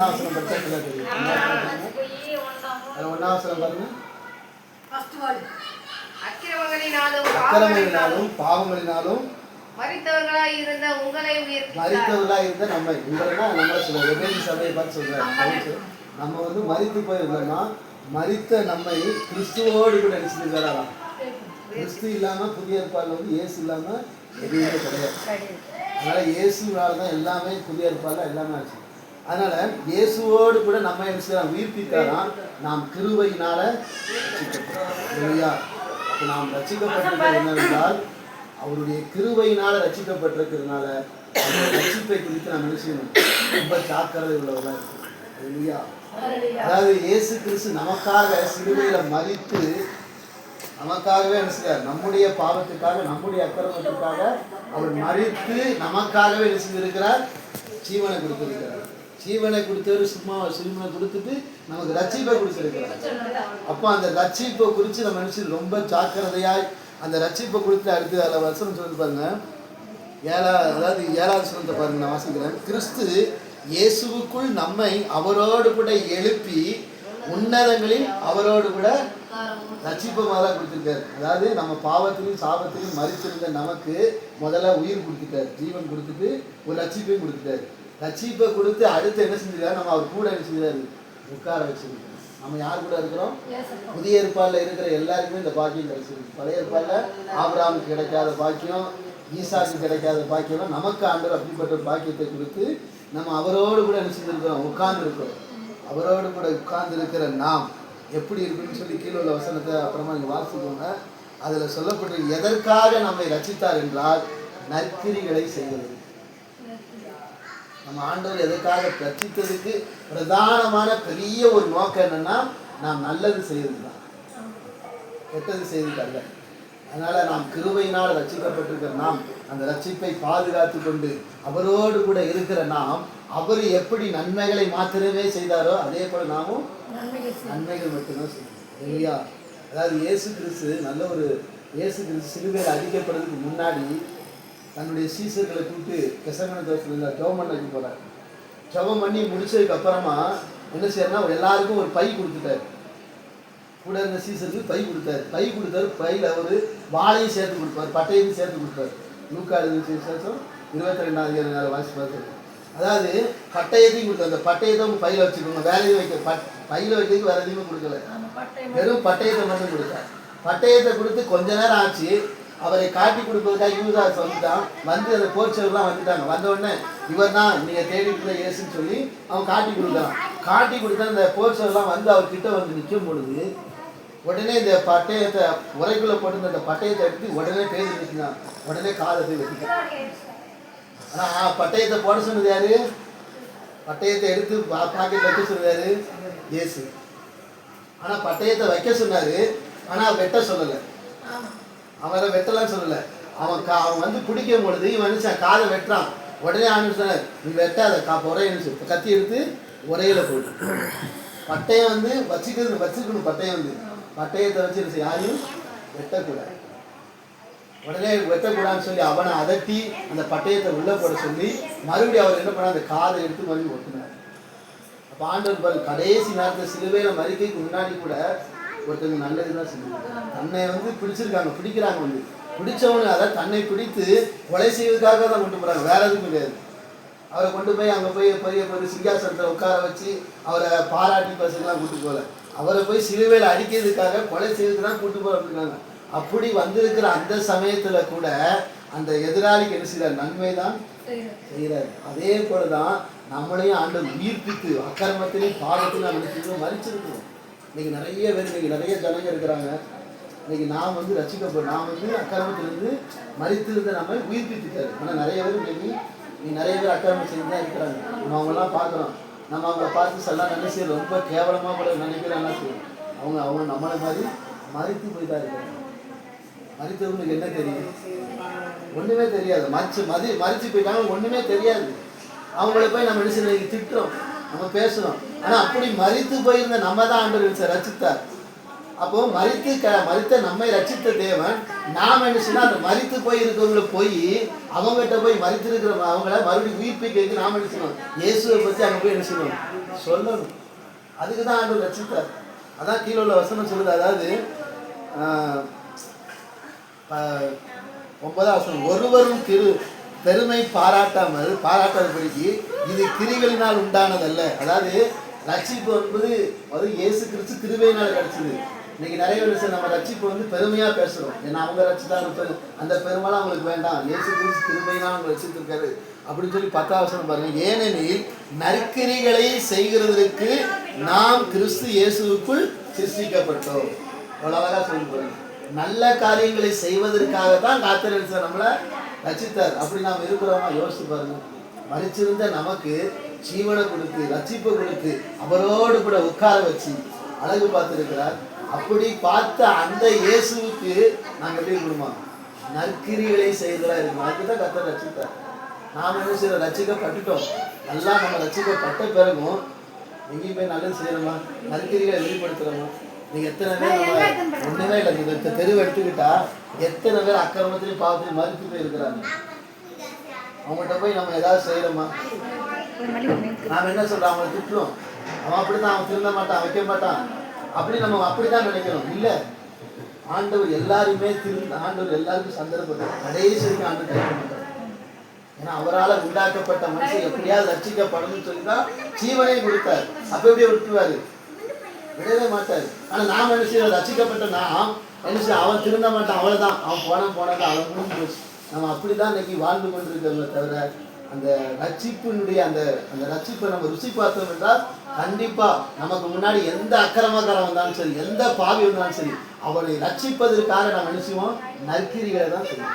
ஒன்னாவசனம் படிச்சா தெரியும். ஒன்னாவசனம் பாருங்க. அக்கிரமங்களினாலும் பாவங்களினாலும் மரித்தவர்களாய் இருந்த உங்களை இருந்த நம்ம உங்களா நம்மள சொல்ற எபேசி சபையை பார்த்து சொல்றாரு. நம்ம வந்து மரித்து போயிருந்தோம்னா மரித்த நம்மை கிறிஸ்துவோடு கூட நினைச்சிருக்காராம். கிறிஸ்து இல்லாம புதிய ஏற்பாடுல வந்து இயேசு இல்லாம எதுவுமே கிடையாது. அதனால இயேசுனால தான் எல்லாமே புதிய ஏற்பாடுல எல்லாமே ஆச்சு. அதனால இயேசுவோடு கூட நம்ம என்ன உயிர்ப்பித்தாராம். நாம் கிருபையினால நாம் ரட்சிக்கப்பட்டிருக்கிறது என்னவென்றால் அவருடைய கிருபையினால ரட்சிக்கப்பட்டிருக்கிறதுனால அந்த ரட்சிப்பை குறித்து நாம் நினைச்சணும் ரொம்ப ஜாக்கிரதை உள்ளவர்களா இருக்கு இல்லையா. அதாவது இயேசு கிறிஸ்து நமக்காக சிலுவையில மரித்து நமக்காகவே நினைச்சார். நம்முடைய பாவத்துக்காக நம்முடைய அக்கிரமத்துக்காக அவர் மரித்து நமக்காகவே நினைச்சிருக்கிறார். ஜீவனை கொடுத்திருக்கிறார். ஜீவனை கொடுத்தவர் சும்மா சிறுமனை கொடுத்துட்டு நமக்கு ரட்சிப்பை கொடுத்திருக்கிறார். அப்போ அந்த ரட்சிப்பை குறித்து நம்ம நினைச்சு ரொம்ப ஜாக்கிரதையாய் அந்த ரட்சிப்பை கொடுத்து அடுத்து அதில் வசனம் சொல்லி பாருங்க. அதாவது 7வது வசனத்தை பாருங்க, நான் வாசிக்கிறேன். கிறிஸ்து இயேசுவுக்குள் நம்மை அவரோடு கூட எழுப்பி உன்னதங்களில் அவரோடு கூட ரட்சிப்பு மாதிரி கொடுத்துருக்காரு. அதாவது நம்ம பாவத்திலையும் சாபத்திலையும் மரித்திருந்த நமக்கு முதல்ல உயிர் கொடுத்துட்டாரு, ஜீவன் கொடுத்துட்டு ஒரு ரட்சிப்பையும் கொடுத்துட்டாரு. ரட்சிப்பை கொடுத்து அடுத்து என்ன செஞ்சிருக்காரு, நம்ம அவர் கூட என்ன செஞ்சாரு, உட்கார வச்சிருக்கோம். நம்ம யார் கூட இருக்கிறோம்? புதிய ஏற்பாடுல இருக்கிற எல்லாருக்குமே இந்த பாக்கியம் கிடைச்சிருக்கு. பழைய ஏற்பாடுல ஆபிரகாமுக்கு கிடைக்காத பாக்கியம், ஈசாக்கு கிடைக்காத பாக்கியம், நமக்கு ஆண்டவர் அப்படிப்பட்ட ஒரு பாக்கியத்தை கொடுத்து நம்ம அவரோடு கூட என்ன செஞ்சிருக்கிறோம், உட்கார்ந்து இருக்கிறோம். அவரோடு கூட உட்கார்ந்து இருக்கிற நாம் எப்படி இருக்குன்னு சொல்லி கீழே உள்ள வசனத்தை அப்புறமா நீங்கள் வாசிக்கோங்க. அதில் சொல்லப்பட்டு எதற்காக நம்மை ரட்சித்தார் என்றால் நற்கிரிகளை செய்வது. நம்ம ஆண்டவர் எதற்காக ரட்சித்ததுக்கு பிரதானமான பெரிய ஒரு நோக்கம் என்னன்னா நாம் நல்லது செய்வது தான், கெட்டது செய்வது அல்ல. அதனால நாம் கிருபையினால் ரட்சிக்கப்பட்டிருக்கிற நாம் அந்த ரட்சிப்பை பாதுகாத்து கொண்டு அவரோடு கூட இருக்கிற நாம் அவர் எப்படி நன்மைகளை மாத்திரமே செய்தாரோ அதே போல நாமும் நன்மைகள் மட்டும்தான் செய்யணும் இல்லையா. அதாவது இயேசு கிறிஸ்து சிலுவையில் அடிக்கப்படுறதுக்கு முன்னாடி தன்னுடைய சீசர்களை கூப்பிட்டு கெசமனே தோட்டத்தில் ஜெபம் பண்ண வைக்க போறார். ஜெபம் பண்ணி முடிச்சதுக்கு அப்புறமா என்ன செய்யறா, எல்லாருக்கும் ஒரு பை கொடுத்துட்டாரு. கூட இருந்த சீசருக்கு பை கொடுத்தாரு. பையில ஒரு வாழையும் சேர்த்து கொடுப்பார், பட்டையும் சேர்த்து கொடுப்பார். லூக்கா 22:22 வாசி பார்த்து. அதாவது பட்டயத்தையும் கொடுத்தாரு. அந்த பட்டயத்தை பையில வச்சுக்கோங்க, வேற எதுவும் வைக்க பையில வைக்கிறதுக்கு வேற எதுவுமே கொடுக்கல, வெறும் பட்டயத்தை மட்டும் கொடுத்தார். பட்டயத்தை கொடுத்து கொஞ்ச நேரம் ஆச்சு. அவரை காட்டி கொடுப்பதற்காக யூதாஸ் வந்துட்டான். வந்து அந்த போர்ச்சவர்லாம் வந்துட்டாங்க. வந்த உடனே இவர் தான் நீங்க தேடிட்டு இயேசுன்னு சொல்லி அவன் காட்டி கொடுத்தான். காட்டி கொடுத்தா அந்த போர்ச்சவர்லாம் வந்து அவர் கிட்ட வந்து நிற்கும் பொழுது உடனே இந்த பட்டயத்தை உரைக்குள்ள போட்டு அந்த பட்டயத்தை எடுத்து உடனே பேசி நிற்கிறான். உடனே காதை போய் வெட்டிட்டான். ஆனா பட்டயத்தை போட சொன்னது யாரு? பட்டயத்தை எடுத்து பாக்கெட் வைக்க சொன்னது யாரு? இயேசு. ஆனா பட்டயத்தை வைக்க சொன்னாரு, ஆனா வெட்ட சொல்லலை. அவரை வெட்டலாம் சொல்லல. அவன் வந்து பிடிக்கும் பொழுது இவன் காதை வெட்டுறான். உடனே ஆண்டு சொன்னார், நீ வெட்டாத உரையன்னு கத்தி எடுத்து உரையில போட்டு பட்டயம் வந்து வச்சுக்கணும். பட்டயம் வந்து பட்டயத்தை வச்சு யாரையும் வெட்டக்கூடாது. உடனே வெட்டக்கூடாதுன்னு சொல்லி அவனை அதட்டி அந்த பட்டயத்தை உள்ள போட சொல்லி மறுபடியும் அவர் என்ன பண்ண அந்த காதை எடுத்து மறுபடியும் ஒட்டினார். அப்ப ஆண்டவர் கடைசி நேரத்தில் சிலுவையில மறிக்கைக்கு முன்னாடி கூட ஒருத்தவங்க நல்லதுதான் சொல்லுவாங்க. தன்னை வந்து பிடிக்கிறாங்க வந்து பிடிச்சவங்க அதை தன்னை பிடித்து கொலை செய்வதற்காக தான் கொண்டு போறாங்க, வேற எதுவும் கிடையாது. அவரை கொண்டு போய் அங்கே போய் பெரிய சிங்காசனத்தில் உட்கார வச்சு அவரை பாராட்டி பசங்களாம் கூட்டு போகல. அவரை போய் சிலுவையில் அடிக்கிறதுக்காக கொலை செய்வதுக்கு தான் கூட்டு போற அப்படின்னாங்க. அப்படி வந்திருக்கிற அந்த சமயத்துல கூட அந்த எதிராளிக்கு என்ன செய்யறாரு, நன்மை தான் செய்யறாரு. அதே போலதான் நம்மளையும் ஆண்டவர் உயிர்ப்பித்து அக்கிரமத்திலையும் பாவத்திலையும் நம்ம மறிச்சிருக்கிறோம். இன்னைக்கு நிறைய பேர், இன்னைக்கு நிறைய ஜனங்க இருக்கிறாங்க. இன்னைக்கு நாம் வந்து நாம் வந்து அக்கிரமத்திலிருந்து மறித்திருந்த நம்ம உயிர்ப்பித்துட்டாரு. ஆனால் நிறைய பேர் இன்னைக்கு நிறைய பேர் அக்கிரமம் செய்து தான் இருக்கிறாங்க. நம்ம அவங்கெல்லாம் பார்க்குறோம். நம்ம அவங்கள பார்த்து செல்லாம் நினைச்சு ரொம்ப கேவலமாக கூட நினைக்கிறாங்க. அவங்க நம்மளை மாதிரி மறித்து போய் தான் இருக்கிறாங்க. மறித்தவங்களுக்கு என்ன தெரியும்? ஒன்றுமே தெரியாது. மறிச்சு போயிட்டாங்க, ஒன்றுமே தெரியாது. அவங்கள போய் நம்ம நினைச்சு திட்டுறோம், நம்ம பேசுறோம். ஆனா அப்படி மரித்து போயிருந்த நம்ம தான் ஆண்டவர் ரட்சித்தார். அப்போ மரித்த நம்மை ரட்சித்த தேவன் நாம் என்ன செய்யணும், அந்த மரித்து போயிருக்கவங்களை போய் அவங்ககிட்ட போய் மரித்திருக்கிற அவங்கள மறுபடியும் உயிர்ப்பிக்க நாம என்ன செய்யணும், இயேசுவை பற்றி அங்கே போய் என்ன செய்யணும், சொல்லணும். அதுக்கு தான் ஆண்டவர் ரட்சித்தார். அதான் கீழே உள்ள வசனம் சொல்லுது. அதாவது 9ஆம் வசனம், ஒருவரும் பெருமை பாராட்டாதபடிக்கு இது கிரிகளினால் உண்டானதல்ல. அதாவது ரட்சிப்பு என்பது அது இயேசு கிறிஸ்து கிருபையினால் கிடைச்சது. இன்னைக்கு நிறைய பேர் நம்ம ரட்சிப்பு பெருமையாக பேசுகிறோம். ஏன்னா அவங்க ரட்சித்தாங்க, அந்த பெருமைலாம் அவங்களுக்கு வேண்டாம், இயேசு கிறிஸ்து கிருபையினால் அவங்க ரட்சித்திருக்காரு அப்படின்னு சொல்லி 10ஆம் வசனம் பாருங்க. ஏனெனில் நற்கிரிகளை செய்கிறதற்கு நாம் கிறிஸ்து இயேசுவுக்குள் சிருஷ்டிக்கப்பட்டோம். அவ்வளோ அழகாக சொல்லி, நல்ல காரியங்களை செய்வதற்காக தான் காத்திருந்த நம்மளை ரட்சித்தார். அப்படி நாம் இருக்கிறோமா யோசிச்சு பாருங்க. மறிச்சிருந்த நமக்கு ஜீவனை கொடுத்து ரட்சிப்பை கொடுத்து அவரோடு கூட உட்கார வச்சு அழகு பார்த்துருக்கிறார். அப்படி பார்த்த அந்த இயேசுவுக்கு நாங்கள் எப்படி இருக்கணுமா? நற்கிரிகளை செய்கிறதா இருக்கணும். அதுக்குதான் கர்த்தர் ரட்சித்தார். நாம் என்ன செய்யறோம்? ரட்சிக்கப்பட்டுட்டோம். நல்லா நம்ம ரட்சிக்கப்பட்ட பிறகும் எங்கேயும் போய் நல்லது செய்யணுமா? நற்கிரிகளை வெளிப்படுத்துகிறோமா? நீங்கள் எத்தனை பேர் நம்ம ஒன்றுமே இல்லை. நீங்கள் இந்த தெருவை எடுத்துக்கிட்டா எத்தனை பேர் அக்கிரமத்திலையும் பாவத்திலையும் மறுத்து போய் இருக்கிறாங்க. அவங்கள்ட்ட போய் நம்ம ஏதாவது செய்யறோமா? நாம் என்ன சொல்கிறோம்? அவங்களை திட்டுறோம். அவன் அப்படித்தான், அவன் திருந்த மாட்டான், வைக்க மாட்டான் அப்படி நம்ம அப்படிதான் நினைக்கிறோம். இல்லை, ஆண்டவர் எல்லாருமே ஆண்டவர் எல்லாருக்கும் சந்தர்ப்பம் கடைசி வரைக்கும் ஆண்டவர் கைவிட மாட்டார். ஏன்னா அவரால் உண்டாக்கப்பட்ட மனுஷன் எப்படியாவது ரட்சிக்கப்படணும்னு சொல்லி தான் ஜீவனை கொடுத்தார். அப்போ எப்படியே விட்டுருவாரு? விடவே மாட்டார். ஆனால் நாம் என்ன செய்யறோம்? ரட்சிக்கப்பட்ட நாம் என்ன செய்ய, அவன் திருந்த மாட்டான், அவ்வளோதான், அவன் போனதான் அவன் முடிஞ்சு போச்சு. நம்ம அப்படிதான் இன்னைக்கு வாழ்ந்து கொண்டிருக்கிறோமே தவிர அந்த ரட்சிப்பினுடைய அந்த ரட்சிப்பை நம்ம ருசி பார்த்தோம் என்றால் கண்டிப்பா நமக்கு முன்னாடி எந்த அக்கிரமக்காரன் வந்தாலும் சரி, எந்த பாவி வந்தாலும் சரி, அவனை ரட்சிப்பதற்காக நாம் என்ன செய்வோம்? நற்கிரிகளை தான் செய்வோம்.